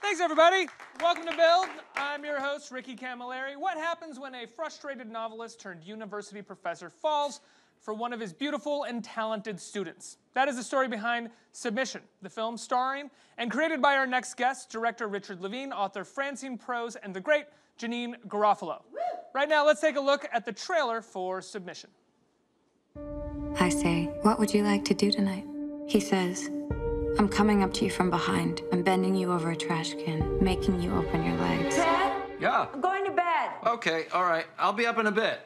Thanks, everybody. Welcome to Build. I'm your host, Ricky Camilleri. What happens when a frustrated novelist turned university professor falls for one of his beautiful and talented students? That is the story behind Submission, the film starring and created by our next guest, director Richard Levine, author Francine Prose, and the great Janeane Garofalo. Right now, let's take a look at the trailer for Submission. I say, what would you like to do tonight? He says, I'm coming up to you from behind. I'm bending you over a trash can, making you open your legs. Ted? Yeah. I'm going to bed. Okay, all right. I'll be up in a bit.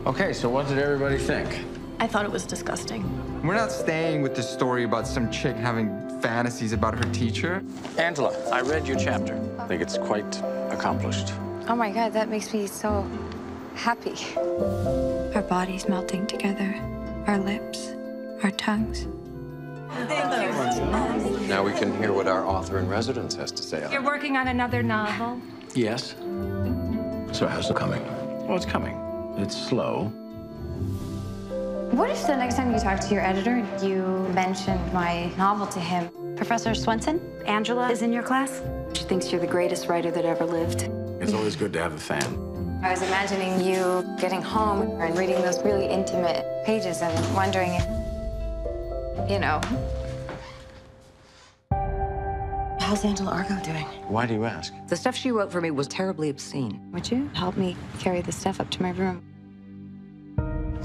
Okay, so what did everybody think? I thought it was disgusting. We're not staying with the story about some chick having fantasies about her teacher. Angela, I read your chapter. I think it's quite accomplished. Oh my God, that makes me so happy. Our bodies melting together, our lips, our tongues. Thank you. Now we can hear what our author in residence has to say on You're it. working on another novel? Yes. So how's it coming? Well, it's coming. It's slow. What if the next time you talk to your editor, you mentioned my novel to him? Professor Swenson, Angela is in your class? She thinks you're the greatest writer that ever lived. It's always good to have a fan. I was imagining you getting home and reading those really intimate pages and wondering if, you know. How's Angela Argo doing? Why do you ask? The stuff she wrote for me was terribly obscene. Would you help me carry the stuff up to my room?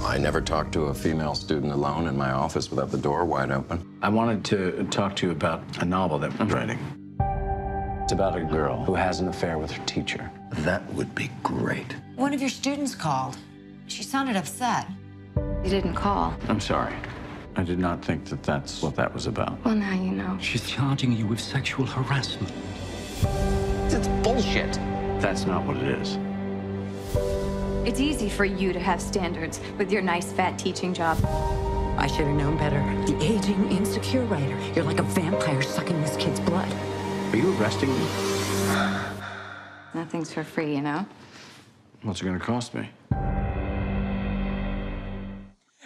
I never talked to a female student alone in my office without the door wide open. I wanted to talk to you about a novel that I'm writing. It's about a girl who has an affair with her teacher. That would be great. One of your students called. She sounded upset. You didn't call. I'm sorry. I did not think that that's what that was about. Well, now you know. She's charging you with sexual harassment. It's bullshit. That's not what it is. It's easy for you to have standards with your nice fat teaching job. I should have known better. The aging, insecure writer. You're like a vampire sucking this kid's blood. Are you arresting me? Nothing's for free, you know? What's it going to cost me?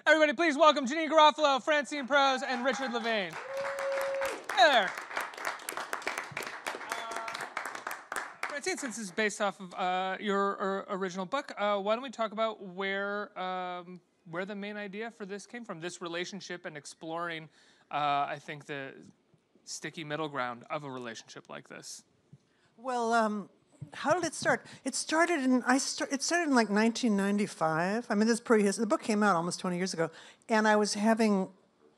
Everybody, please welcome Janeane Garofalo, Francine Prose, and Richard Levine. Hey there. Francine, since this is based off of your original book, why don't we talk about where the main idea for this came from, this relationship, and exploring, I think, the sticky middle ground of a relationship like this. Well, how did it start? It started in like 1995. I mean, this is pretty. The book came out almost 20 years ago, and I was having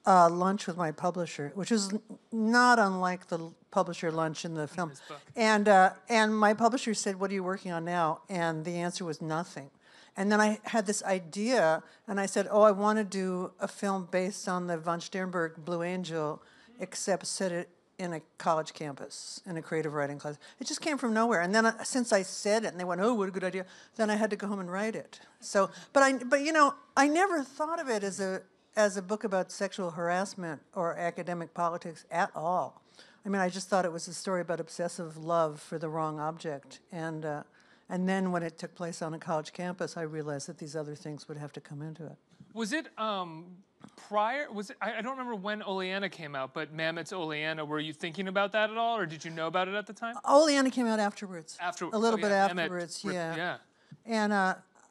lunch with my publisher, which is not unlike the publisher lunch in the film. And my publisher said, "What are you working on now?" And the answer was nothing. And then I had this idea, and I said, "Oh, I want to do a film based on the von Sternberg Blue Angel, except set it in a college campus, in a creative writing class." It just came from nowhere. And then since I said it, and they went, "Oh, what a good idea," then I had to go home and write it. So, but you know, I never thought of it as a book about sexual harassment or academic politics at all. I mean, I just thought it was a story about obsessive love for the wrong object. And then when it took place on a college campus, I realized that these other things would have to come into it. Was it prior? Was it? I don't remember when Oleana came out, but Mamet's Oleana. Were you thinking about that at all, or did you know about it at the time? Oleana came out afterwards. A little bit afterwards, yeah. And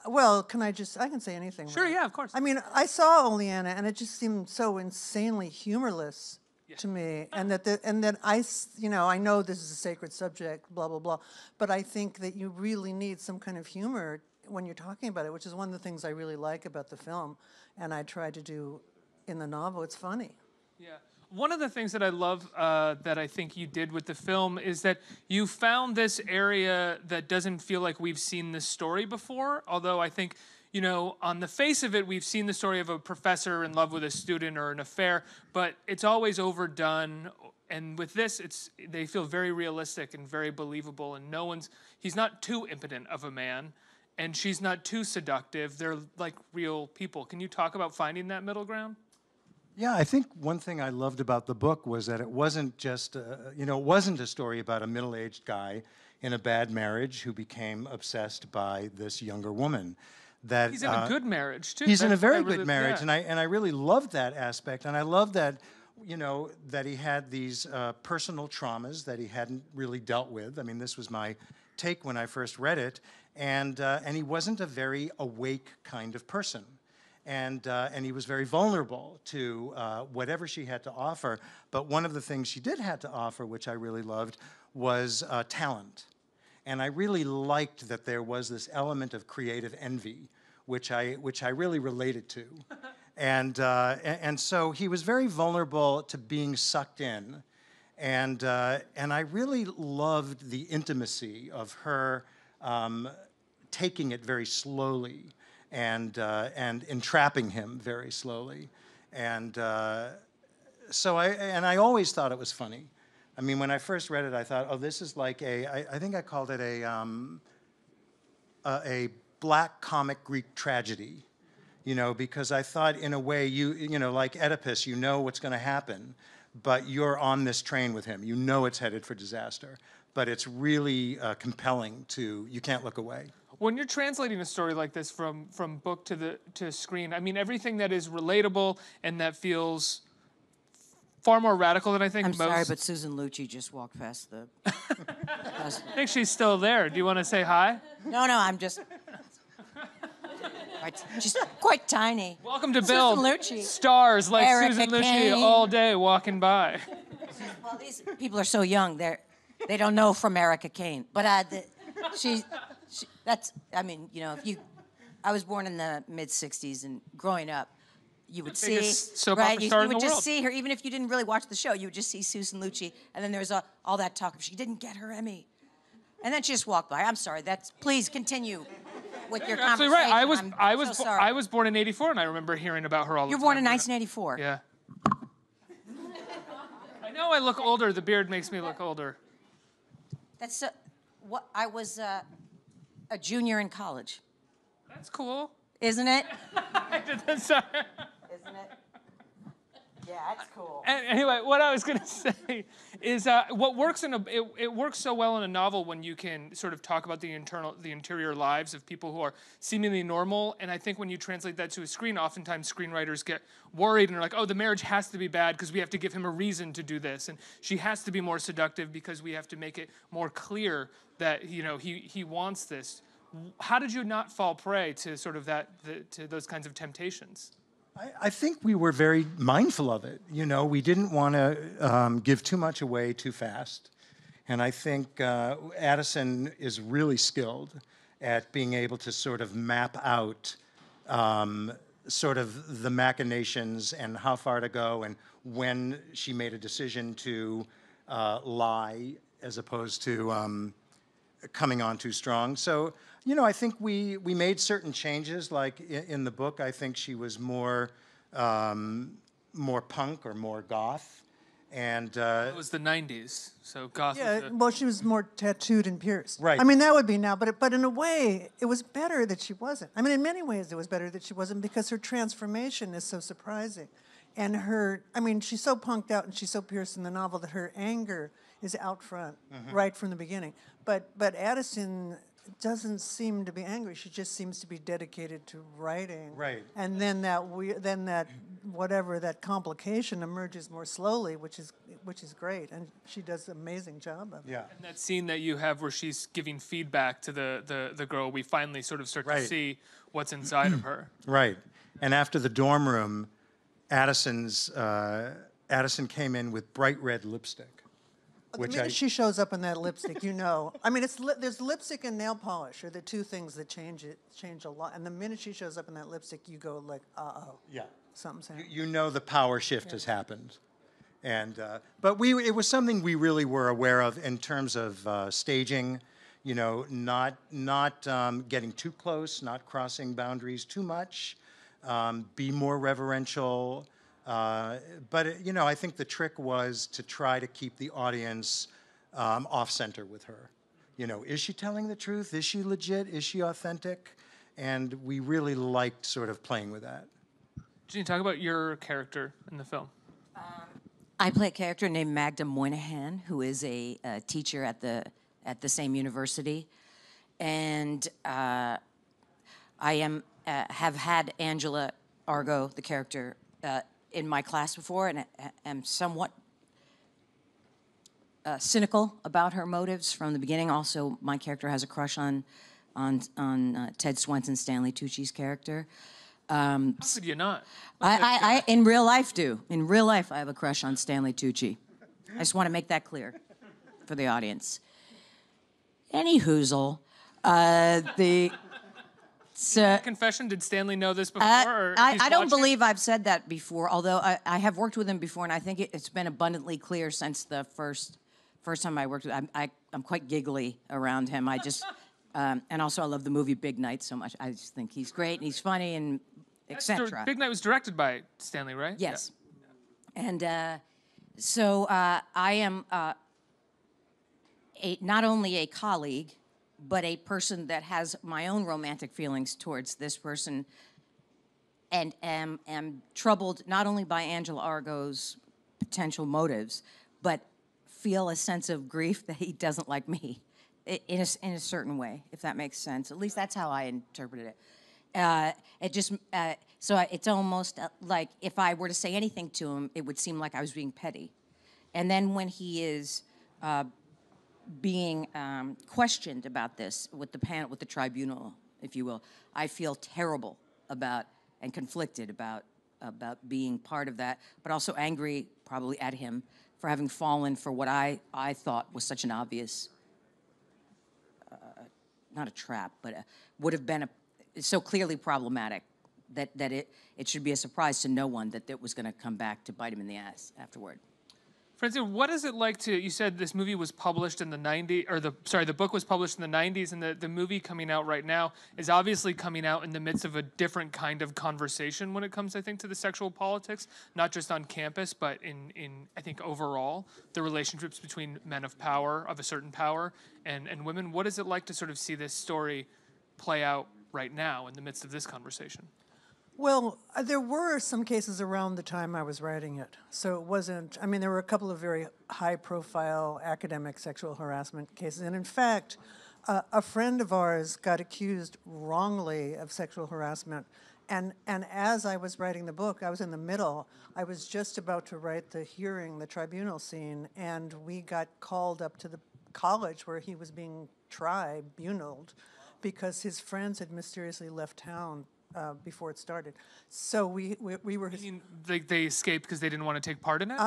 well, I can say anything. Sure, right? yeah, of course. I mean, I saw Oleana, and it just seemed so insanely humorless to me, and that I know this is a sacred subject, blah blah blah, but I think that you really need some kind of humor when you're talking about it, which is one of the things I really like about the film, and I tried to do in the novel. It's funny. Yeah. One of the things that I love that I think you did with the film is that you found this area that doesn't feel like we've seen this story before, although I think, you know, on the face of it, we've seen the story of a professor in love with a student or an affair, but it's always overdone. And with this, they feel very realistic and very believable, and he's not too impotent of a man, and she's not too seductive. They're like real people. Can you talk about finding that middle ground? Yeah, I think one thing I loved about the book was that it wasn't just, it wasn't a story about a middle-aged guy in a bad marriage who became obsessed by this younger woman. That he's in a good marriage too. He's in a very good marriage, and I really loved that aspect, and I love that you know, that he had these personal traumas that he hadn't really dealt with. I mean, this was my take when I first read it, and he wasn't a very awake kind of person. And he was very vulnerable to whatever she had to offer. But one of the things she did have to offer, which I really loved, was talent. And I really liked that there was this element of creative envy, which I really related to. And so he was very vulnerable to being sucked in. And I really loved the intimacy of her taking it very slowly and entrapping him very slowly. And so I always thought it was funny. I mean, when I first read it, I thought, oh, this is like I think I called it a black comic Greek tragedy, you know, because I thought in a way, you know, like Oedipus, you know what's going to happen, but you're on this train with him. You know it's headed for disaster, but it's really compelling you can't look away. When you're translating a story like this from book to screen, I mean, everything that is relatable and that feels far more radical than I think most. I'm sorry, but Susan Lucci just walked past the... I think she's still there. Do you want to say hi? No, I'm just... She's quite tiny. Welcome to Build. Susan Lucci. Stars like Erica Susan Lucci Kane. all day walking by. Well, these people are so young, they don't know from Erica Kane. But that's, I mean, you know, I was born in the mid-'60s, and growing up, you would see, right? You would just see her, even if you didn't really watch the show, you would just see Susan Lucci, and then there was all that talk of she didn't get her Emmy. And then she just walked by. I'm sorry, please continue with your conversation. Absolutely right. I was born in '84, and I remember hearing about her all the time. You were born in 1984. Yeah. I know I look older. The beard makes me look older. That's what I was a junior in college. That's cool. Isn't it? Sorry. Isn't it? Yeah, that's cool. Anyway, what I was going to say is what works it works so well in a novel when you can sort of talk about the interior lives of people who are seemingly normal. And I think when you translate that to a screen, oftentimes screenwriters get worried and are like, oh, the marriage has to be bad because we have to give him a reason to do this, and she has to be more seductive because we have to make it more clear that, you know, he wants this. How did you not fall prey to sort of to those kinds of temptations? I think we were very mindful of it. You know, we didn't want to give too much away too fast. And I think Addison is really skilled at being able to sort of map out sort of the machinations and how far to go and when she made a decision to lie as opposed to coming on too strong. So, you know, I think we made certain changes. Like in the book, I think she was more punk or more goth, and it was the '90s, so goth. Yeah, well, she was more tattooed and pierced. Right. I mean, that would be now, but in a way, it was better that she wasn't. I mean, in many ways, it was better that she wasn't because her transformation is so surprising, and she's so punked out and she's so pierced in the novel that her anger is out front right from the beginning. But Addison doesn't seem to be angry. She just seems to be dedicated to writing. Right. And then that complication emerges more slowly, which is great. And she does an amazing job of it. Yeah. And that scene that you have where she's giving feedback to the girl, we finally sort of start to see what's inside of her. Right. And after the dorm room, Addison came in with bright red lipstick. The minute she shows up in that lipstick, you know. I mean, there's lipstick and nail polish are the two things that change a lot. And the minute she shows up in that lipstick, you go like, uh-oh. Yeah. Something's happening. You know the power shift has happened. And but it was something we really were aware of in terms of staging, you know, not getting too close, not crossing boundaries too much, be more reverential. But you know, I think the trick was to try to keep the audience off-center with her. You know, is she telling the truth? Is she legit? Is she authentic? And we really liked sort of playing with that. Can you talk about your character in the film? I play a character named Magda Moynihan, who is a teacher at the same university, and I have had Angela Argo, the character, in my class before, and am somewhat cynical about her motives from the beginning. Also, my character has a crush on Ted Swenson, Stanley Tucci's character. How could you not? I in real life do. In real life, I have a crush on Stanley Tucci. I just want to make that clear for the audience. Any hoozle, confession, did Stanley know this before? Or I don't believe I've said that before, although I have worked with him before, and I think it's been abundantly clear since the first time I worked with him. I'm quite giggly around him. I just, and also I love the movie Big Night so much. I just think he's great, and he's funny, and etc. Big Night was directed by Stanley, right? Yes. Yeah. And so I am not only a colleague, but a person that has my own romantic feelings towards this person, and am troubled not only by Angela Argo's potential motives, but feel a sense of grief that he doesn't like me in a certain way, if that makes sense. At least that's how I interpreted it. It's almost like if I were to say anything to him, it would seem like I was being petty. And then when he is being questioned about this with the panel, with the tribunal, if you will, I feel terrible about and conflicted about being part of that, but also angry probably at him for having fallen for what I thought was such an obvious, not a trap, but would have been so clearly problematic that it should be a surprise to no one that it was going to come back to bite him in the ass afterward. Francine, what is it like to, you said this movie was published in the 90s, or the book was published in the 90s, and the movie coming out right now is obviously coming out in the midst of a different kind of conversation when it comes, I think, to the sexual politics, not just on campus, but in I think, overall, the relationships between men of power, of a certain power, and women. What is it like to sort of see this story play out right now in the midst of this conversation? Well, there were some cases around the time I was writing it. So it wasn't, I mean, there were a couple of very high-profile academic sexual harassment cases. And in fact, a friend of ours got accused wrongly of sexual harassment. And as I was writing the book, I was in the middle. I was just about to write the hearing, the tribunal scene, and we got called up to the college where he was being tribunaled because his friends had mysteriously left town before it started. So we were... You mean they escaped because they didn't want to take part in it?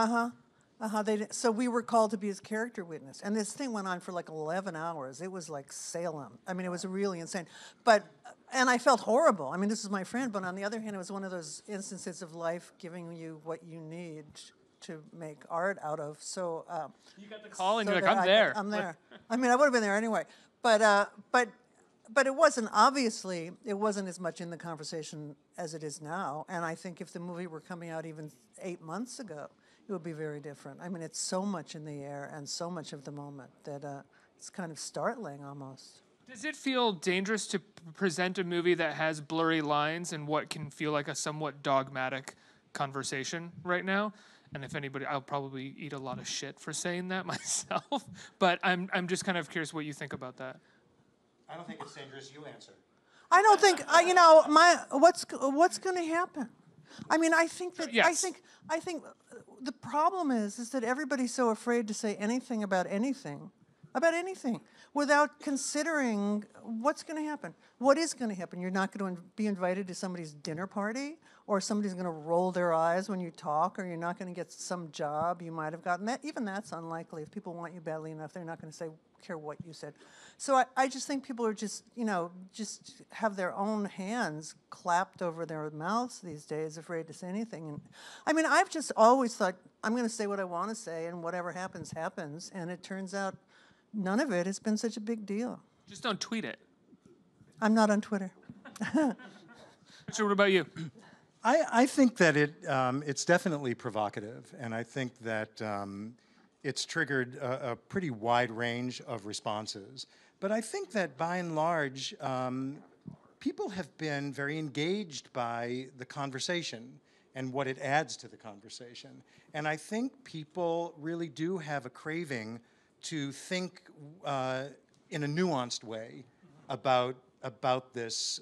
So we were called to be his character witness. And this thing went on for like 11 hours. It was like Salem. I mean, it was really insane. And I felt horrible. I mean, this is my friend, but on the other hand, it was one of those instances of life giving you what you need to make art out of. So... you got the call and you're like, I'm there. I'm there. I mean, I would have been there anyway. But it wasn't, obviously, it wasn't as much in the conversation as it is now. And I think if the movie were coming out even 8 months ago, it would be very different. I mean, it's so much in the air and so much of the moment that it's kind of startling almost. Does it feel dangerous to present a movie that has blurry lines and what can feel like a somewhat dogmatic conversation right now? And if anybody, I'll probably eat a lot of shit for saying that myself. But I'm just kind of curious what you think about that. I don't think it's dangerous. You answer. I don't think what's going to happen. I mean, I think that yes. I think the problem is that everybody's so afraid to say anything about anything, without considering what's going to happen. What is going to happen? You're not going to be invited to somebody's dinner party, or somebody's going to roll their eyes when you talk, or you're not going to get some job you might have gotten. Even that's unlikely. If people want you badly enough, they're not going to care what you said. So I just think people are just have their own hands clapped over their mouths these days, afraid to say anything. And I mean, I've just always thought, I'm going to say what I want to say, and whatever happens, happens. And it turns out none of it has been such a big deal. Just don't tweet it. I'm not on Twitter. Richard, what about you? I think that it's definitely provocative, and I think that it's triggered a pretty wide range of responses. But I think that by and large, people have been very engaged by the conversation and what it adds to the conversation. And I think people really do have a craving to think in a nuanced way about this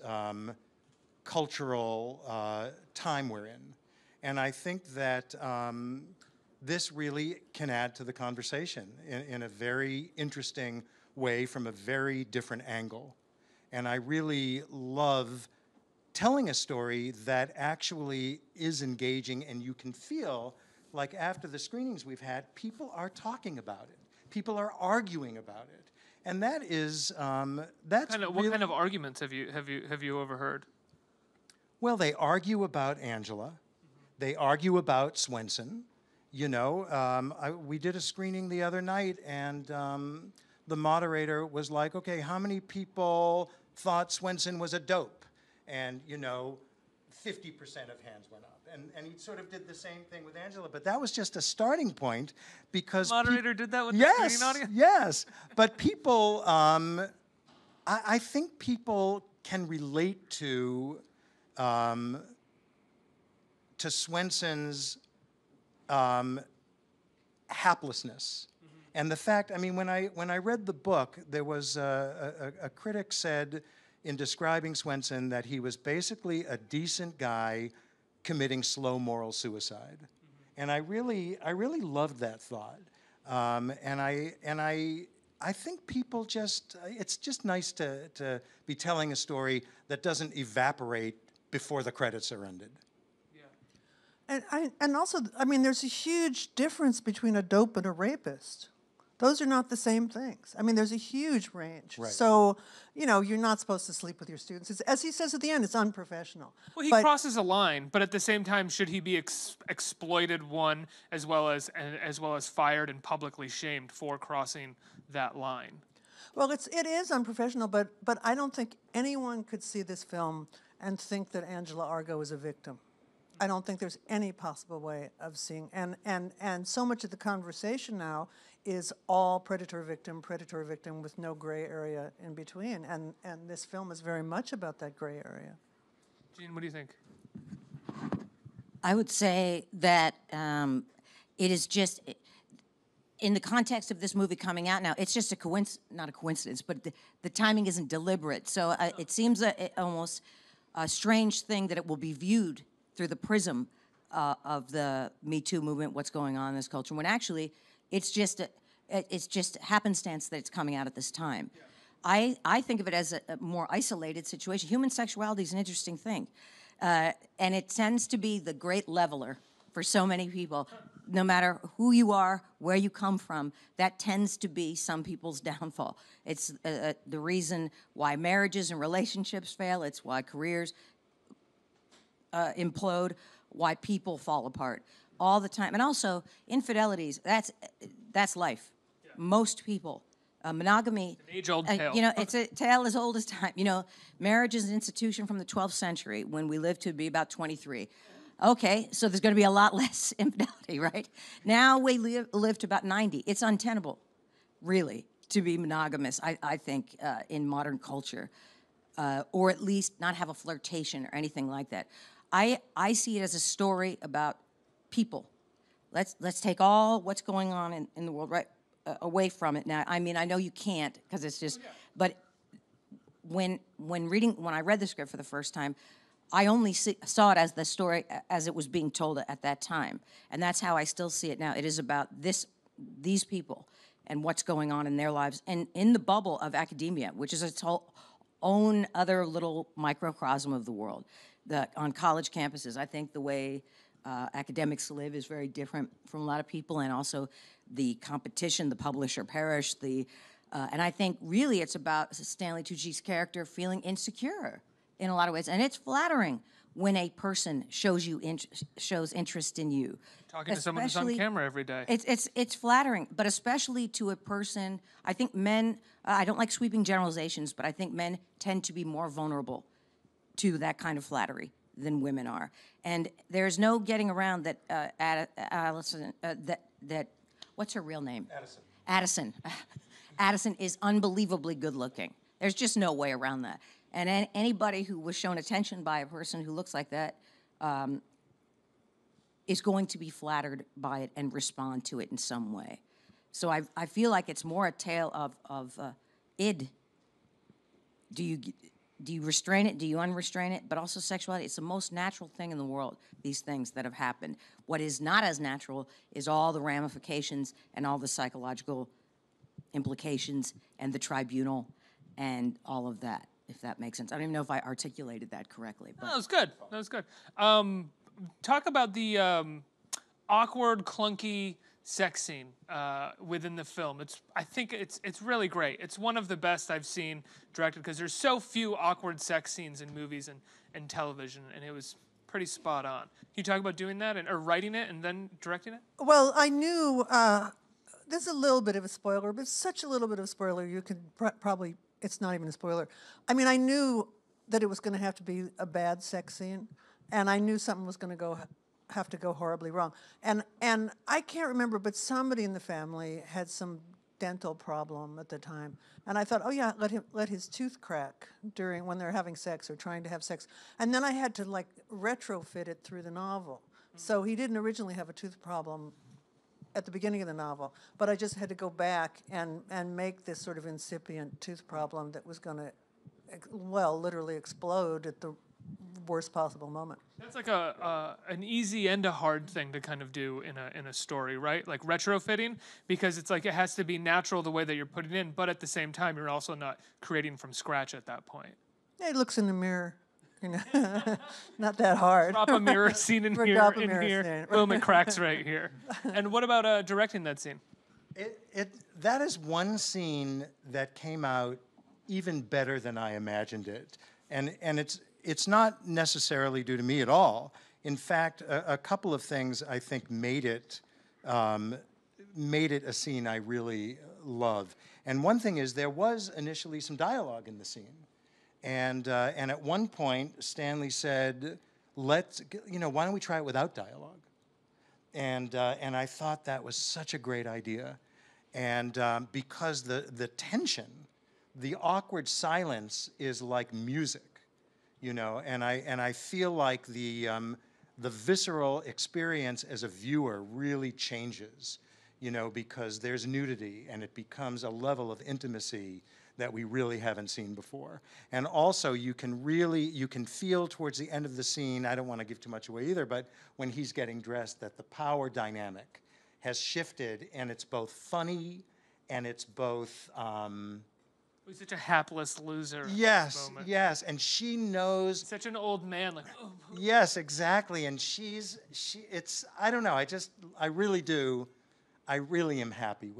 cultural time we're in. And I think that this really can add to the conversation in a very interesting way from a very different angle. And I really love telling a story that actually is engaging, and you can feel like after the screenings we've had, people are talking about it. People are arguing about it. And that is, that's what kind of arguments have you overheard? Well, they argue about Angela. They argue about Swenson. You know, we did a screening the other night, and the moderator was like, okay, how many people thought Swenson was a dope? And, you know, 50% of hands went up. And he sort of did the same thing with Angela, but that was just a starting point because... The moderator did that with the screening audience? Yes, but people, I think people can relate to Swenson's haplessness. And the fact, I mean, when I read the book, there was a critic said in describing Swenson that he was basically a decent guy committing slow moral suicide. And I really loved that thought. And I think people just, it's just nice to be telling a story that doesn't evaporate before the credits are ended. And also, I mean, there's a huge difference between a dope and a rapist. Those are not the same things. I mean, there's a huge range. Right. So, you know, you're not supposed to sleep with your students. It's, as he says at the end, it's unprofessional. Well, he crosses a line, but at the same time, should he be exploited, one, as well as fired and publicly shamed for crossing that line? Well, it is unprofessional, but I don't think anyone could see this film and think that Angela Argo is a victim. I don't think there's any possible way of seeing, and so much of the conversation now is all predator victim with no gray area in between, and this film is very much about that gray area. Jean, what do you think? I would say that it is just, in the context of this movie coming out now, it's just not a coincidence, but the timing isn't deliberate. So it seems almost a strange thing that it will be viewed through the prism of the Me Too movement, what's going on in this culture, when actually it's just happenstance that it's coming out at this time. Yeah. I think of it as a more isolated situation. Human sexuality is an interesting thing, and it tends to be the great leveler for so many people. No matter who you are, where you come from, that tends to be some people's downfall. It's the reason why marriages and relationships fail. It's why careers implode, why people fall apart all the time. And also, infidelities, that's life. Yeah. Most people. Monogamy, an age-old tale. You know, it's a tale as old as time. You know, marriage is an institution from the 12th century when we lived to be about 23. Okay, so there's going to be a lot less infidelity, right? Now we live to about 90. It's untenable, really, to be monogamous, I think, in modern culture, or at least not have a flirtation or anything like that. I see it as a story about people. Let's take all what's going on in the world right away from it now. I mean, I know you can't because it's just, but when I read the script for the first time, I only saw it as the story as it was being told at that time, and that's how I still see it now. It is about these people and what's going on in their lives, and in the bubble of academia, which is its own other little microcosm of the world. On college campuses, I think the way academics live is very different from a lot of people, and also the competition, the publisher perish, and I think really it's about Stanley Tucci's character feeling insecure in a lot of ways, and it's flattering when a person shows interest in you. Talking to someone who's on camera every day. It's flattering, but especially to a person. I think men. I don't like sweeping generalizations, but I think men tend to be more vulnerable to that kind of flattery than women are, and there's no getting around that. Allison, that what's her real name? Addison. Addison is unbelievably good looking. There's just no way around that. And anybody who was shown attention by a person who looks like that is going to be flattered by it and respond to it in some way. So I feel like it's more a tale of id. Do do you restrain it? Do you unrestrain it? But also sexuality, it's the most natural thing in the world, these things that have happened. What is not as natural is all the ramifications and all the psychological implications and the tribunal and all of that, if that makes sense. I don't even know if I articulated that correctly. But. No, that was good. That was good. Talk about the awkward, clunky sex scene within the film. I think it's really great. It's one of the best I've seen directed because there's so few awkward sex scenes in movies and television, and it was pretty spot on. Can you talk about doing that or writing it and then directing it? Well, I knew, there's a little bit of a spoiler, but such a little bit of a spoiler, you could probably, it's not even a spoiler. I mean, I knew that it was going to have to be a bad sex scene, and I knew something was going to have to go horribly wrong. And I can't remember, but somebody in the family had some dental problem at the time. And I thought, oh yeah, let his tooth crack when they're having sex or trying to have sex. And then I had to like retrofit it through the novel. So he didn't originally have a tooth problem at the beginning of the novel, but I just had to go back and make this sort of incipient tooth problem that was going to, well, literally explode at the worst possible moment. That's like an easy and a hard thing to kind of do in a story, right? Like retrofitting, because it's like it has to be natural the way that you're putting it in, but at the same time you're also not creating from scratch at that point. Yeah, he looks in the mirror, you know, not that hard. Drop a mirror scene in here. Boom, it cracks right here. And what about directing that scene? That is one scene that came out even better than I imagined it, and it's not necessarily due to me at all. In fact, a couple of things I think made it a scene I really love. And one thing is there was initially some dialogue in the scene, and at one point Stanley said, why don't we try it without dialogue? And I thought that was such a great idea, and because the tension, the awkward silence is like music. You know, and I feel like the visceral experience as a viewer really changes, you know, because there's nudity and it becomes a level of intimacy that we really haven't seen before. And also you can feel towards the end of the scene, I don't want to give too much away either, but when he's getting dressed, that the power dynamic has shifted, and it's both funny and it's both He's such a hapless loser. Yes, yes, and she knows. Such an old man, like. Oh. Yes, exactly, and I don't know. I really am happy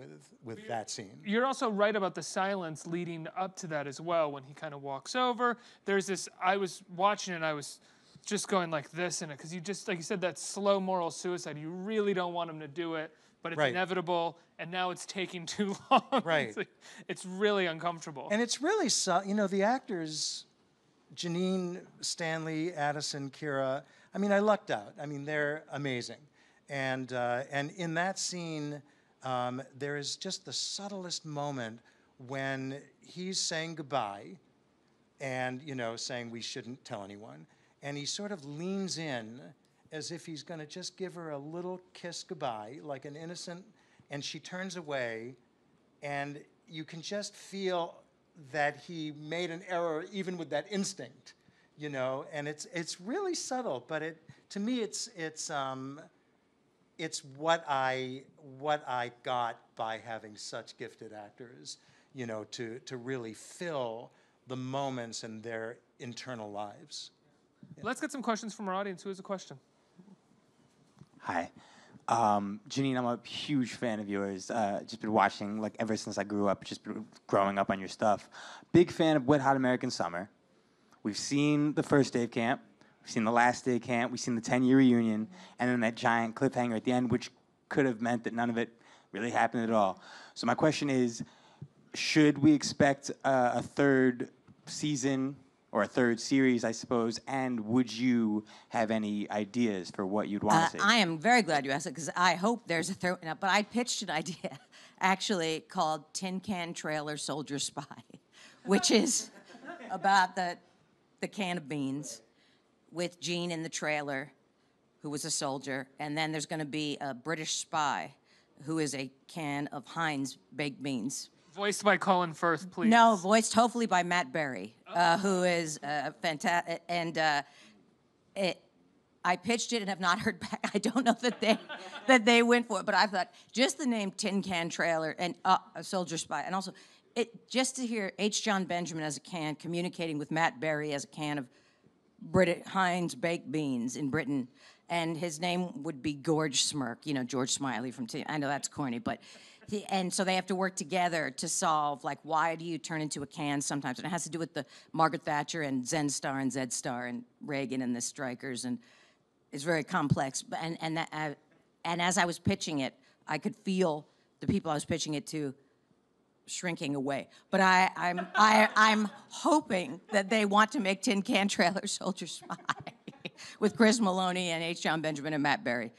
with that scene. You're also right about the silence leading up to that as well. When he kind of walks over, there's this. I was watching it, and I was just going like this in it because you just, like you said, that slow moral suicide. You really don't want him to do it, but it's inevitable, and now it's taking too long. Right. It's really uncomfortable. And it's really, the actors, Janeane, Stanley, Addison, Kira, I mean, I lucked out. I mean, they're amazing. And in that scene, there is just the subtlest moment when he's saying goodbye and, saying we shouldn't tell anyone. And he sort of leans in as if he's going to just give her a little kiss goodbye, like an innocent, and she turns away, and you can just feel that he made an error even with that instinct, and it's really subtle, but to me it's what I got by having such gifted actors, to really fill the moments in their internal lives. Yeah. Let's get some questions from our audience. Who has a question? Hi. Janeane, I'm a huge fan of yours. Just been watching ever since I grew up, just been growing up on your stuff. Big fan of Wet Hot American Summer. We've seen the first day of camp. We've seen the last day of camp. We've seen the 10-year reunion. And then that giant cliffhanger at the end, which could have meant that none of it really happened at all. So my question is, should we expect a third season or a third series, I suppose, and would you have any ideas for what you'd want to see? I am very glad you asked it, because I hope there's a third, but I pitched an idea, actually, called Tin Can Trailer Soldier Spy, which is about the can of beans with Gene in the trailer, who was a soldier, and then there's going to be a British spy who is a can of Heinz baked beans. Voiced by Colin Firth, please. No, voiced hopefully by Matt Berry, who is fantastic. And I pitched it and have not heard back. I don't know that they went for it, but I thought just the name Tin Can Trailer and a Soldier Spy, and also just to hear H. John Benjamin as a can communicating with Matt Berry as a can of Heinz baked beans in Britain, and his name would be George Smirk, George Smiley from I know that's corny, but and so they have to work together to solve, like, why do you turn into a can sometimes? And it has to do with the Margaret Thatcher and Zen Star and Zed Star and Reagan and the strikers, and it's very complex. And as I was pitching it, I could feel the people I was pitching it to shrinking away. But I'm hoping that they want to make Tin Can Trailer Soldier Spy with Chris Maloney and H. John Benjamin and Matt Berry.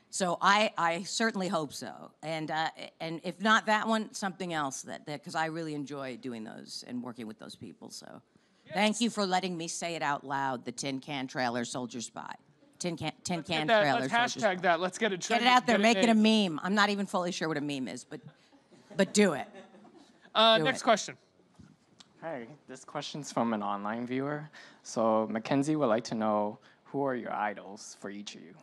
So I certainly hope so. And if not that one, something else because I really enjoy doing those and working with those people. So thank you for letting me say it out loud, the Tin Can Trailer Soldier Spy. Tin Can Trailer. Let's hashtag that. Let's get it trending. Get it out there. Make it a meme. I'm not even fully sure what a meme is, but do it. Next question. Hi, this question's from an online viewer. So Mackenzie would like to know, who are your idols for each of you?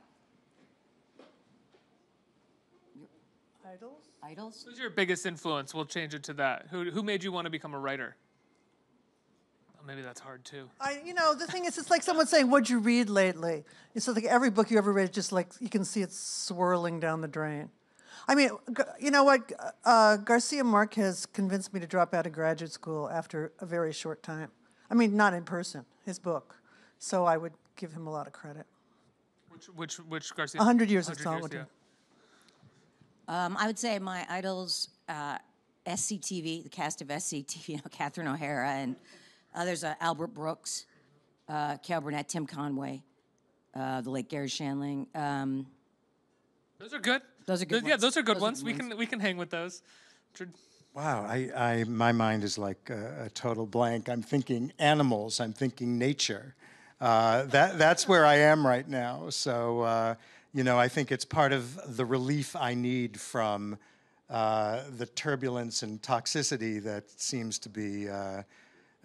Idols? Who's your biggest influence? We'll change it to that. Who made you want to become a writer? Oh, maybe that's hard too. The thing is, it's like someone saying, "What'd you read lately?" It's like every book you ever read, just like you can see it swirling down the drain. I mean, you know what? Garcia Marquez convinced me to drop out of graduate school after a very short time. I mean, not in person, his book. So I would give him a lot of credit. Which Garcia? 100 Years of Solitude. I would say my idols, SCTV, the cast of SCTV, Catherine O'Hara, and there's Albert Brooks, Cal Burnett, Tim Conway, the late Gary Shandling. Those are good. Those are good. Yeah, those are good ones. We can hang with those. Wow, my mind is like a total blank. I'm thinking animals. I'm thinking nature. That's where I am right now. So I think it's part of the relief I need from the turbulence and toxicity that seems to be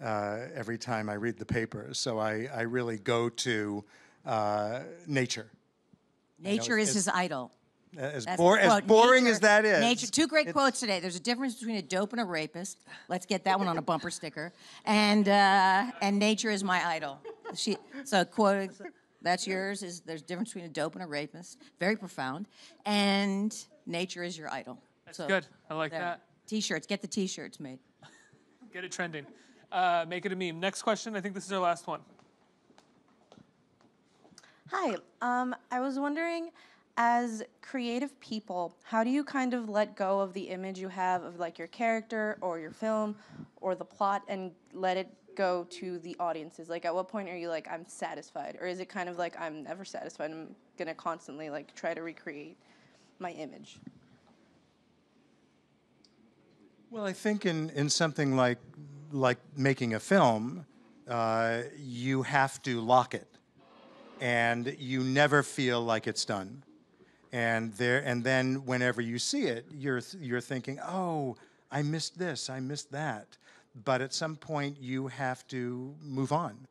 every time I read the papers. So I really go to nature. Nature is his idol. As boring as that is. Nature. Two great quotes today. There's a difference between a dope and a rapist. Let's get that one on a bumper sticker. And nature is my idol. So quoting, that's yours. There's a difference between a dope and a rapist. Very profound. And nature is your idol. That's good. I like that. T-shirts. Get the T-shirts made. Get it trending. Make it a meme. Next question. I think this is our last one. Hi. I was wondering, as creative people, how do you kind of let go of the image you have of like your character or your film or the plot and let it go to the audiences? Like, at what point are you like, I'm satisfied? Or is it kind of like, I'm never satisfied, I'm gonna constantly like try to recreate my image? Well, I think in something like making a film, you have to lock it, and you never feel like it's done. And then whenever you see it, you're thinking, oh, I missed this, I missed that. But at some point, you have to move on,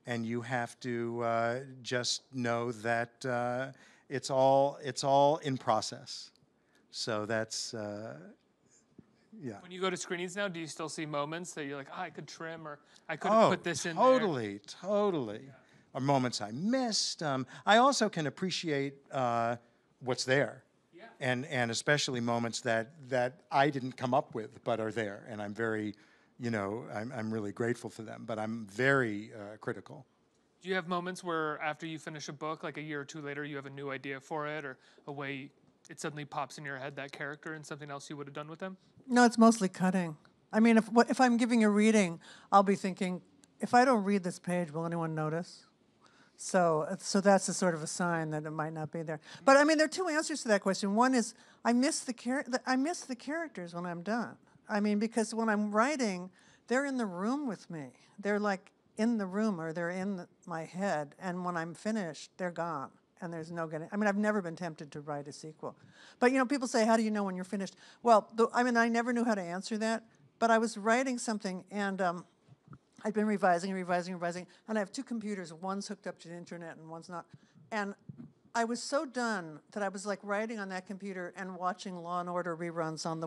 and you have to just know that it's all in process. So that's yeah. When you go to screenings now, do you still see moments that you're like, I could trim, or I could have put this in there? Totally. Yeah. Or moments I missed. I also can appreciate what's there, and especially moments that I didn't come up with but are there, and I'm very, I'm really grateful for them. But I'm very critical. Do you have moments where after you finish a book, like a year or two later, you have a new idea for it, or a way it suddenly pops in your head, that character, and something else you would have done with them? No, it's mostly cutting. I mean, if I'm giving a reading, I'll be thinking, if I don't read this page, will anyone notice? So that's a sort of a sign that it might not be there. But I mean, there are two answers to that question. One is I miss the characters when I'm done. I mean, because when I'm writing, they're in the room with me. They're like in the room, or they're in my head. And when I'm finished, they're gone. and there's no getting. I mean, I've never been tempted to write a sequel, but people say, "How do you know when you're finished?" Well, I never knew how to answer that, but I was writing something, and I'd been revising, and I have two computers. One's hooked up to the internet, and one's not, and I was so done that I was like writing on that computer and watching Law and Order reruns on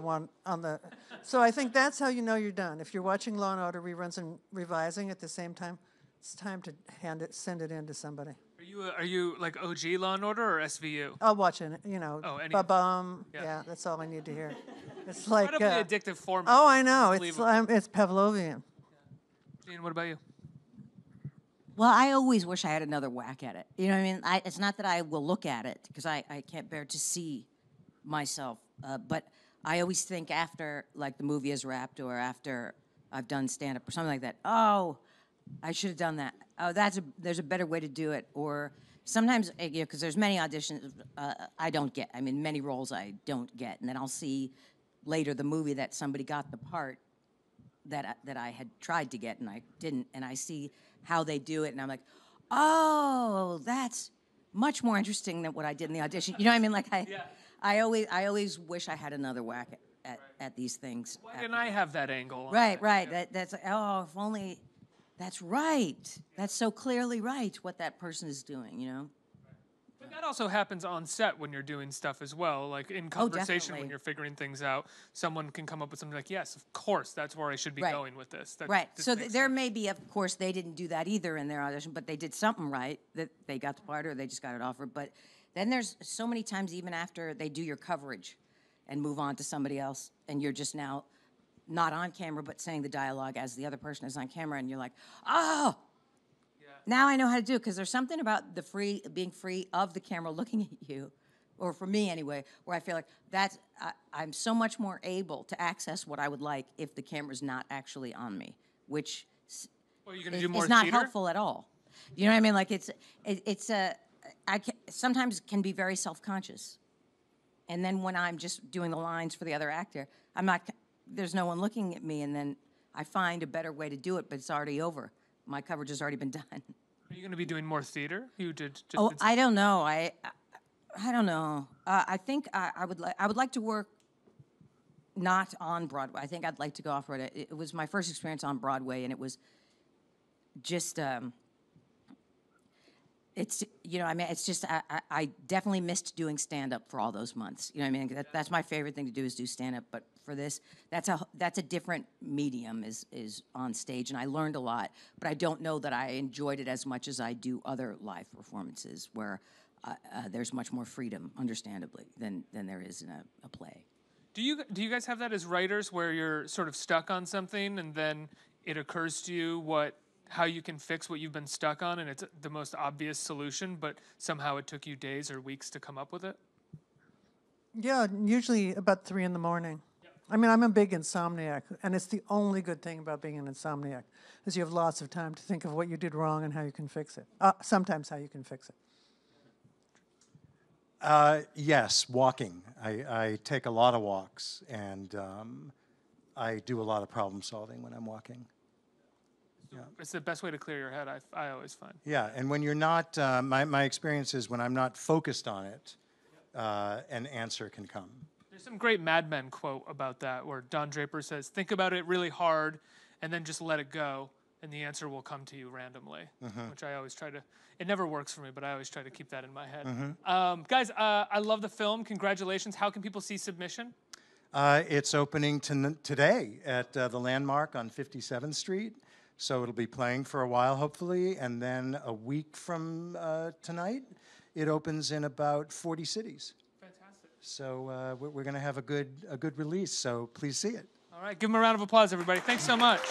the. So I think that's how you know you're done. If you're watching Law and Order reruns and revising at the same time, it's time to send it in to somebody. Are you like OG Law and Order or SVU? I'll watch it. Ba-bum. Yeah. Yeah, that's all I need to hear. It's like incredibly addictive format. Oh, I know. It's Pavlovian. Jean, what about you? Well, I always wish I had another whack at it. You know what I mean? It's not that I will look at it, because I can't bear to see myself. But I always think after, like, the movie is wrapped or after I've done stand-up or something like that, oh, I should have done that. Oh, there's a better way to do it. Or sometimes, because there's many auditions I don't get. I mean, many roles I don't get. And then I'll see later the movie that somebody got the part that I had tried to get and I didn't. And I see how they do it, and I'm like, oh, that's much more interesting than what I did in the audition. You know what I mean? Like I always wish I had another whack at these things. Why didn't I have that angle? Right. Yeah. That's if only. That's right. That's so clearly right what that person is doing. But that also happens on set when you're doing stuff as well. Like in conversation when you're figuring things out, someone can come up with something like, yes, of course, that's where I should be going with this. Right. So there may be, of course, they didn't do that either in their audition, but they did something right, that they got the part or they just got it offered. But then there's so many times even after they do your coverage and move on to somebody else, and you're just now not on camera but saying the dialogue as the other person is on camera, and you're like, oh, now I know how to do it, because there's something about being free of the camera looking at you, or for me anyway, where I feel like I'm so much more able to access what I would like if the camera's not actually on me, which is not helpful at all. You know what I mean? Like sometimes can be very self-conscious, and then when I'm just doing the lines for the other actor, there's no one looking at me, and then I find a better way to do it, but it's already over. My coverage has already been done. Are you going to be doing more theater? You did. I don't know. I don't know. I think I would like to work not on Broadway. I think I'd like to go off Broadway. It was my first experience on Broadway, and it was just. It's it's just I definitely missed doing stand-up for all those months. You know what I mean? That's my favorite thing to do is do stand-up. But for this, that's a different medium is on stage, and I learned a lot. But I don't know that I enjoyed it as much as I do other live performances, where there's much more freedom, understandably, than there is in a play. Do you guys have that as writers, where you're sort of stuck on something, and then it occurs to you how you can fix what you've been stuck on, and it's the most obvious solution, but somehow it took you days or weeks to come up with it? Yeah, usually about 3 a.m. Yep. I mean, I'm a big insomniac, and it's the only good thing about being an insomniac, is you have lots of time to think of what you did wrong and how you can fix it. Sometimes how you can fix it. Yes, walking. I take a lot of walks, and I do a lot of problem solving when I'm walking. Yeah. It's the best way to clear your head, I always find. Yeah, and when you're not, my experience is when I'm not focused on it, an answer can come. There's some great Mad Men quote about that, where Don Draper says, think about it really hard, and then just let it go, and the answer will come to you randomly, which I always try to, it never works for me, but I always try to keep that in my head. Guys, I love the film. Congratulations. How can people see Submission? It's opening today at the Landmark on 57th Street. So it'll be playing for a while, hopefully, and then a week from tonight, it opens in about 40 cities. Fantastic. So we're going to have a good release, so please see it. All right, give them a round of applause, everybody. Thanks so much.